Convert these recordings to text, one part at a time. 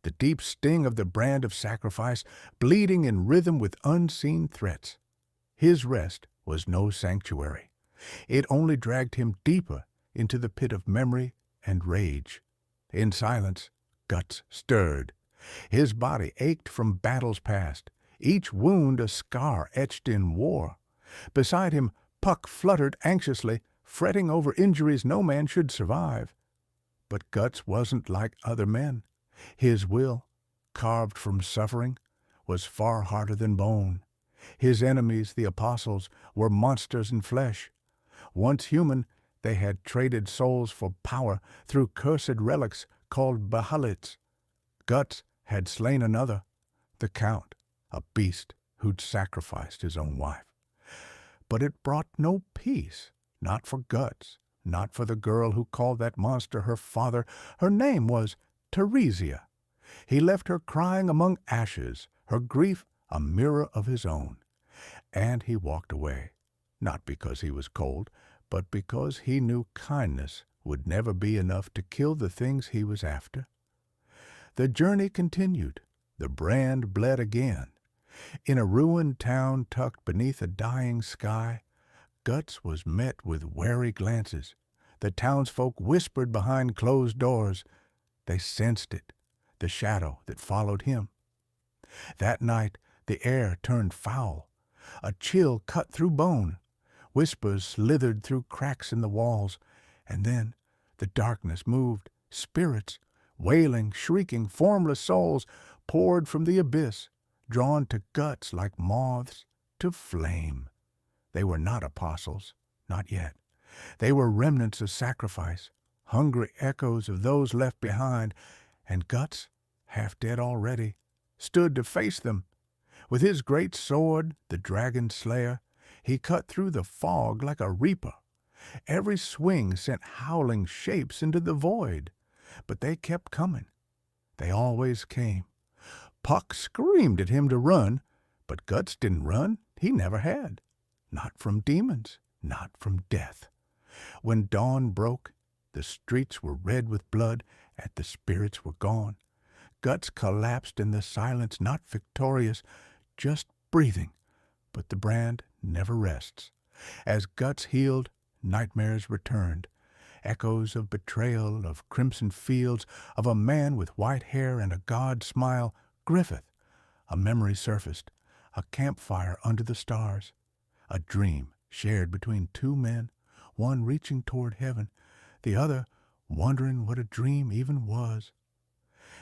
the deep sting of the brand of sacrifice, bleeding in rhythm with unseen threats. His rest was no sanctuary. It only dragged him deeper into the pit of memory and rage. In silence, Guts stirred. His body ached from battles past, each wound a scar etched in war. Beside him, Puck fluttered anxiously, fretting over injuries no man should survive. But Guts wasn't like other men. His will, carved from suffering, was far harder than bone. His enemies, the apostles, were monsters in flesh. Once human, they had traded souls for power through cursed relics called Bahalits. Guts had slain another, the Count, a beast who'd sacrificed his own wife. But it brought no peace, not for Guts, not for the girl who called that monster her father. Her name was Teresia. He left her crying among ashes, her grief a mirror of his own. And he walked away, not because he was cold, but because he knew kindness would never be enough to kill the things he was after. The journey continued. The brand bled again. In a ruined town tucked beneath a dying sky, Guts was met with wary glances. The townsfolk whispered behind closed doors. They sensed it, the shadow that followed him. That night, the air turned foul. A chill cut through bone. Whispers slithered through cracks in the walls. And then the darkness moved. Spirits, wailing, shrieking, formless souls, poured from the abyss, drawn to Guts like moths to flame. They were not apostles, not yet. They were remnants of sacrifice, hungry echoes of those left behind, and Guts, half dead already, stood to face them. With his great sword, the dragon slayer, he cut through the fog like a reaper. Every swing sent howling shapes into the void, but they kept coming. They always came. Puck screamed at him to run, but Guts didn't run. He never had. Not from demons, not from death. When dawn broke, the streets were red with blood, and the spirits were gone. Guts collapsed in the silence, not victorious, just breathing. But the brand never rests. As Guts healed, nightmares returned. Echoes of betrayal, of crimson fields, of a man with white hair and a god smile. Griffith. A memory surfaced. A campfire under the stars. A dream shared between two men, one reaching toward heaven, the other wondering what a dream even was.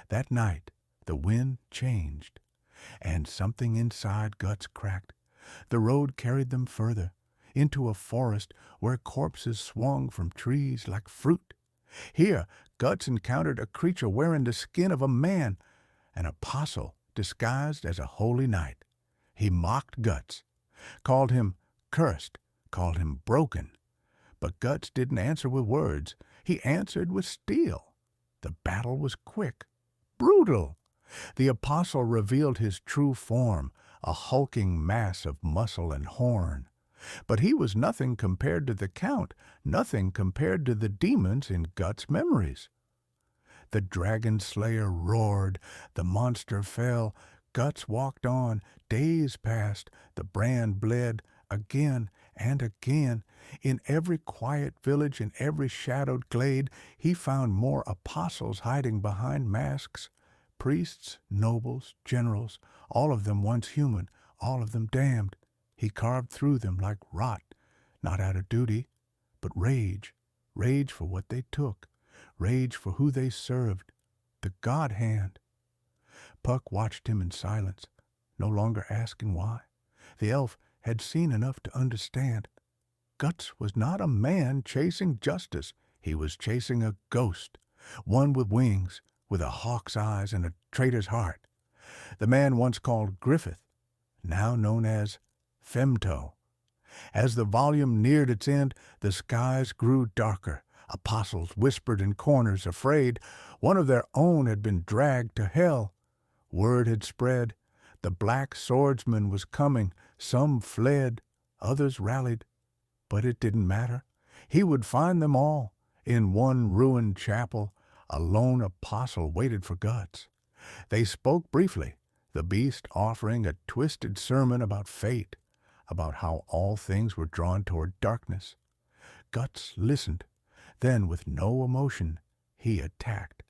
That night, the wind changed, and something inside Guts cracked. The road carried them further, into a forest where corpses swung from trees like fruit. Here, Guts encountered a creature wearing the skin of a man, an apostle disguised as a holy knight. He mocked Guts, called him cursed, called him broken. But Guts didn't answer with words. He answered with steel. The battle was quick, brutal. The apostle revealed his true form, a hulking mass of muscle and horn. But he was nothing compared to the Count, nothing compared to the demons in Guts' memories. The dragon slayer roared, the monster fell. Guts walked on, days passed, the brand bled, again and again. In every quiet village, in every shadowed glade, he found more apostles hiding behind masks. Priests, nobles, generals, all of them once human, all of them damned. He carved through them like rot, not out of duty, but rage. Rage for what they took, rage for who they served, the God Hand. Puck watched him in silence, no longer asking why. The elf had seen enough to understand. Guts was not a man chasing justice. He was chasing a ghost, one with wings, with a hawk's eyes and a traitor's heart. The man once called Griffith, now known as Femto. As the volume neared its end, the skies grew darker. Apostles whispered in corners, afraid. One of their own had been dragged to hell. Word had spread. The black swordsman was coming. Some fled, others rallied. But it didn't matter. He would find them all. In one ruined chapel, a lone apostle waited for Guts. They spoke briefly, the beast offering a twisted sermon about fate, about how all things were drawn toward darkness. Guts listened. Then, with no emotion, he attacked.